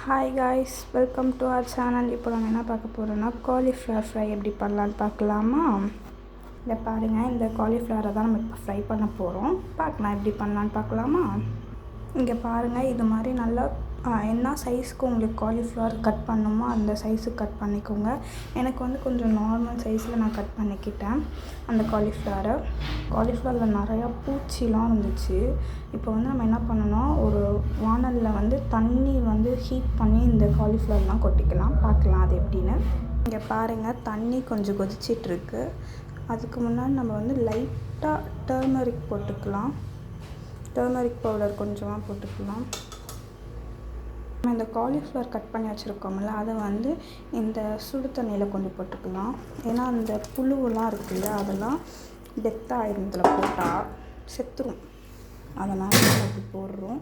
Hi guys, welcome to our channel. இப்போ நம்ம என்ன பார்க்க போகிறோன்னா காலிஃப்ளவர் ஃப்ரை எப்படி பண்ணலான்னு பார்க்கலாமா? இதை பாருங்கள், இந்த காலிஃப்ளவரை தான் நம்ம இப்போ ஃப்ரை பண்ண போகிறோம். பார்க்கலாம் எப்படி பண்ணலான்னு பார்க்கலாமா? இங்கே பாருங்கள், இது மாதிரி நல்லா என்ன சைஸ்க்கு உங்களுக்கு காலிஃப்ளவர் கட் பண்ணணுமோ அந்த சைஸுக்கு கட் பண்ணிக்கோங்க. எனக்கு வந்து கொஞ்சம் நார்மல் சைஸில் நான் கட் பண்ணிக்கிட்டேன் அந்த காலிஃப்ளவரில் நிறையா பூச்சிலாம் இருந்துச்சு. இப்போ வந்து நம்ம என்ன பண்ணணும், ஒரு வானலில் வந்து தண்ணி வந்து ஹீட் பண்ணி இந்த காலிஃப்ளவர்லாம் கொட்டிக்கலாம். பார்க்கலாம் அது எப்படின்னு. இங்கே பாருங்கள், தண்ணி கொஞ்சம் கொதிச்சிட்ருக்கு. அதுக்கு முன்னாடி நம்ம வந்து லைட்டாக டர்மரிக் போட்டுக்கலாம். டர்மரிக் பவுடர் கொஞ்சமாக போட்டுக்கலாம். நம்ம இந்த காலிஃப்ளவர் கட் பண்ணி வச்சுருக்கோம்ல, அதை வந்து இந்த சுடு தண்ணியில் கொஞ்சம் போட்டுக்கலாம். ஏன்னா அந்த புழுவெலாம் இருக்குல்ல, அதெல்லாம் டெத் ஆகிடும் இதில் போட்டால், செத்துரும். அதனால் நம்ம அப்படி போடுறோம்.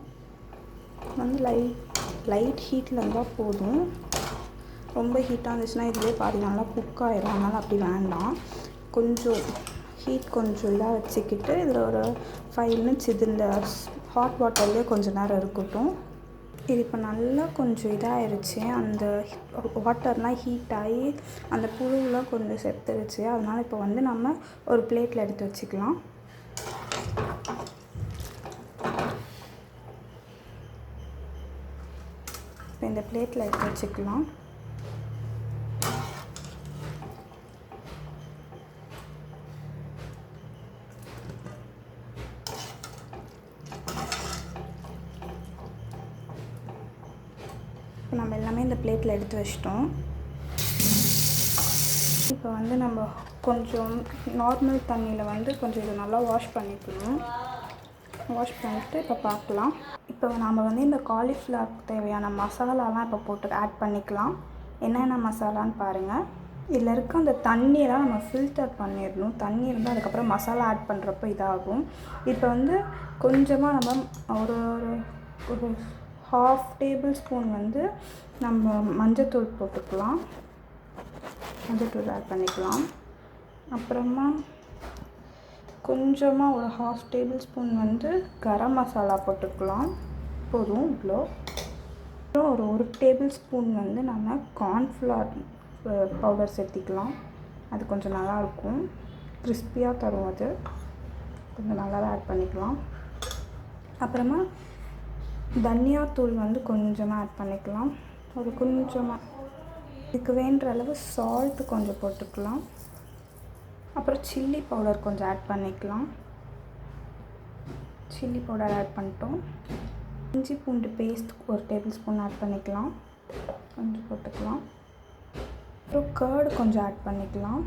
வந்து லைட் ஹீட்டில் இருந்தால் போதும். ரொம்ப ஹீட்டாக இருந்துச்சுன்னா இதுவே பாதி நல்லா குக் ஆகிடும். அதனால் அப்படி வேண்டாம். கொஞ்சம் ஹீட் கொஞ்சம் இதாக வச்சுக்கிட்டு இதில் ஒரு 5 மினிட்ஸ் இது இந்த ஹாட் வாட்டர்லேயே கொஞ்சம் நேரம் இருக்கட்டும். இது இப்போ நல்லா கொஞ்சம் இதாகிடுச்சு. அந்த வாட்டர்லாம் ஹீட் ஆகி அந்த புழுவெலாம் கொஞ்சம் செத்துருச்சு. அதனால் இப்போ வந்து நம்ம ஒரு பிளேட்டில் எடுத்து வச்சுக்கலாம். இப்போ இந்த பிளேட்டில் எடுத்து வச்சுக்கலாம். இப்போ நம்ம எல்லாமே இந்த பிளேட்டில் எடுத்து வச்சிட்டோம். இப்போ வந்து நம்ம கொஞ்சம் நார்மல் தண்ணியில் வந்து கொஞ்சம் இதை நல்லா வாஷ் பண்ணிக்கணும். வாஷ் பண்ணிவிட்டு இப்போ பார்க்கலாம். இப்போ நம்ம வந்து இந்த காலிஃப்ளவருக்கு தேவையான மசாலாலாம் இப்போ போட்டு ஆட் பண்ணிக்கலாம். என்னென்ன மசாலான்னு பாருங்கள். இதில் இருக்க அந்த தண்ணியெல்லாம் நம்ம ஃபில்டர் பண்ணிடணும். தண்ணி இருந்தால் அதுக்கப்புறம் மசாலா ஆட் பண்ணுறப்போ இதாகும். இப்போ வந்து கொஞ்சமாக நம்ம ஒரு 1/2 டேபிள் ஸ்பூன் வந்து நம்ம மஞ்சத்தூள் போட்டுக்கலாம். மஞ்சத்தூள் ஆட் பண்ணிக்கலாம். அப்புறமா கொஞ்சமாக ஒரு 1/2 டேபிள் ஸ்பூன் வந்து கரம் மசாலா போட்டுக்கலாம். போதும் இவ்வளோ. அப்புறம் ஒரு டேபிள் ஸ்பூன் வந்து நம்ம கார்ன்ஃப்ளவர் பவுடர் சேர்த்திக்கலாம். அது கொஞ்சம் நல்லாயிருக்கும், கிறிஸ்பியாக தரும். அது கொஞ்சம் நல்லா ஆட் பண்ணிக்கலாம். அப்புறமா தனியாத்தூள் வந்து கொஞ்சமாக ஆட் பண்ணிக்கலாம். ஒரு கொஞ்சமாக இதுக்கு வேண்டுற அளவு சால்ட்டு கொஞ்சம் போட்டுக்கலாம். அப்புறம் சில்லி பவுடர் கொஞ்சம் ஆட் பண்ணிக்கலாம். சில்லி பவுடர் ஆட் பண்ணிட்டோம். இஞ்சி பூண்டு பேஸ்ட் ஒரு டேபிள் ஸ்பூன் ஆட் பண்ணிக்கலாம். கொஞ்சம் போட்டுக்கலாம். அப்புறம் கர்டு கொஞ்சம் ஆட் பண்ணிக்கலாம்.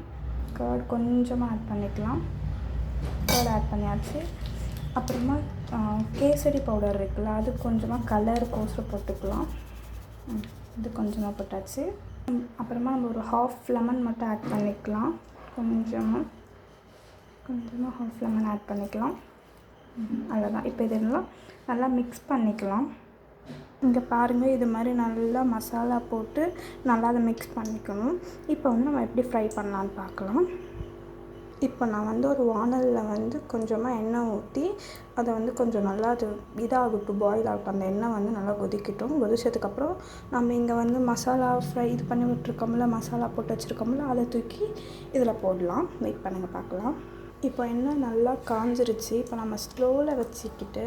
கர்டு கொஞ்சமாக ஆட் பண்ணிக்கலாம். கர்டு ஆட் பண்ணியாச்சு. அப்புறமா கேசரி பவுடர் இருக்குல்ல, அது கொஞ்சமாக கலருக்கோசரம் போட்டுக்கலாம். இது கொஞ்சமாக போட்டாச்சு. அப்புறமா நம்ம ஒரு 1/2 லெமன் மட்டும் ஆட் பண்ணிக்கலாம். கொஞ்சமாக 1/2 லெமன் ஆட் பண்ணிக்கலாம். அவ்வளோதான். இப்போ இதெல்லாம் நல்லா மிக்ஸ் பண்ணிக்கலாம். இங்கே பாருங்கள், இது மாதிரி நல்லா மசாலா போட்டு நல்லா அதை மிக்ஸ் பண்ணிக்கணும். இப்போ வந்து நம்ம எப்படி ஃப்ரை பண்ணலான்னு பார்க்கலாம். இப்போ நான் வந்து ஒரு வானலில் வந்து கொஞ்சமாக எண்ணெய் ஊற்றி அதை வந்து கொஞ்சம் நல்லா அது இதாகட்டும், பாயில் ஆகட்டும். அந்த எண்ணெய் வந்து நல்லா கொதிக்கட்டும். கொதிச்சதுக்கப்புறம் நம்ம இங்கே வந்து மசாலா ஃப்ரை இது பண்ணி விட்டுருக்கோம்ல, மசாலா போட்டு வச்சுருக்கோம்ல, அதை தூக்கி இதில் போடலாம். வெயிட் பண்ணுங்கள் பார்க்கலாம். இப்போ எண்ணெய் நல்லா காஞ்சிருச்சு. இப்போ நம்ம ஸ்லோவில் வச்சுக்கிட்டு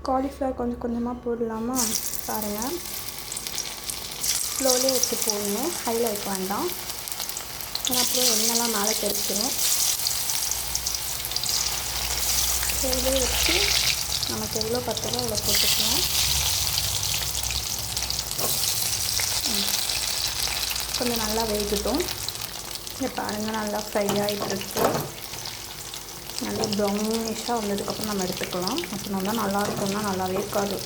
காலிஃப்ளவர் கொஞ்சம் கொஞ்சமாக போடலாமா? பாருங்கள், ஸ்லோவிலே வச்சு போடணும், ஹையில் வைக்க வேண்டாம். அப்புறம் எண்ணெய்லாம் மேலே தெரிச்சிடும். ஸ்லோவிலே வச்சு நமக்கு எவ்வளோ பத்ததோ அவ்வளோ போட்டுக்கலாம். கொஞ்சம் நல்லா வேகட்டும். இங்கே பாருங்கள், நல்லா ஃப்ரை ஆகிட்டுருக்கு. நல்லா ப்ரௌனிஷாக வந்ததுக்கப்புறம் நம்ம எடுத்துக்கலாம். அப்புறம் தான் நல்லாயிருக்கும்னா நல்லாவே இருக்காது.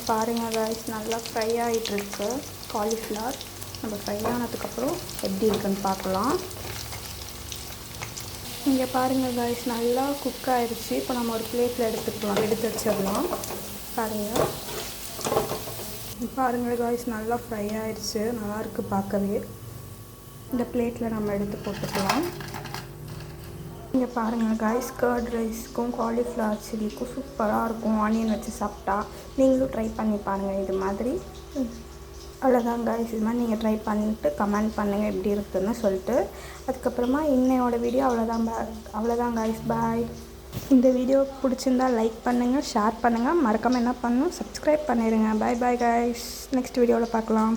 பாருங்கள் காய்ஸ், நல்லா ஃப்ரை ஆகிட்டுருக்கு காலிஃப்ளவர். நம்ம ஃப்ரை ஆனதுக்கப்புறம் எப்படி இருக்குன்னு பார்க்கலாம். இங்கே பாருங்கள் காய்ஸ், நல்லா குக் ஆகிடுச்சு. இப்போ நம்ம ஒரு பிளேட்டில் எடுத்து வச்சிடலாம். பாருங்கள் காய்ஸ், நல்லா ஃப்ரை ஆகிடுச்சு. நல்லாயிருக்கு பார்க்கவே. இந்த பிளேட்டில் நம்ம எடுத்து போட்டுக்கலாம். இங்கே பாருங்கள் காய்ஸ், கர்ட் ரைஸ்க்கும் காலிஃப்ளவர் சில்லிக்கும் சூப்பராக இருக்கும். ஆனியன் வச்சு சாப்பிட்டா நீங்களும் ட்ரை பண்ணி பாருங்கள் இது மாதிரி. அவ்வளோதான் காய்ஸ். இது மாதிரி நீங்கள் ட்ரை பண்ணிட்டு கமெண்ட் பண்ணுங்கள் எப்படி இருக்குதுன்னு சொல்லிட்டு. அதுக்கப்புறமா இன்னையோட வீடியோ அவ்வளோதான் காய்ஸ். பாய். இந்த வீடியோ பிடிச்சிருந்தா லைக் பண்ணுங்கள், ஷேர் பண்ணுங்கள், மறக்காமல் என்ன பண்ணணும், சப்ஸ்கிரைப் பண்ணிடுங்க. பாய் பாய் காய்ஸ். நெக்ஸ்ட் வீடியோவில் பார்க்கலாம்.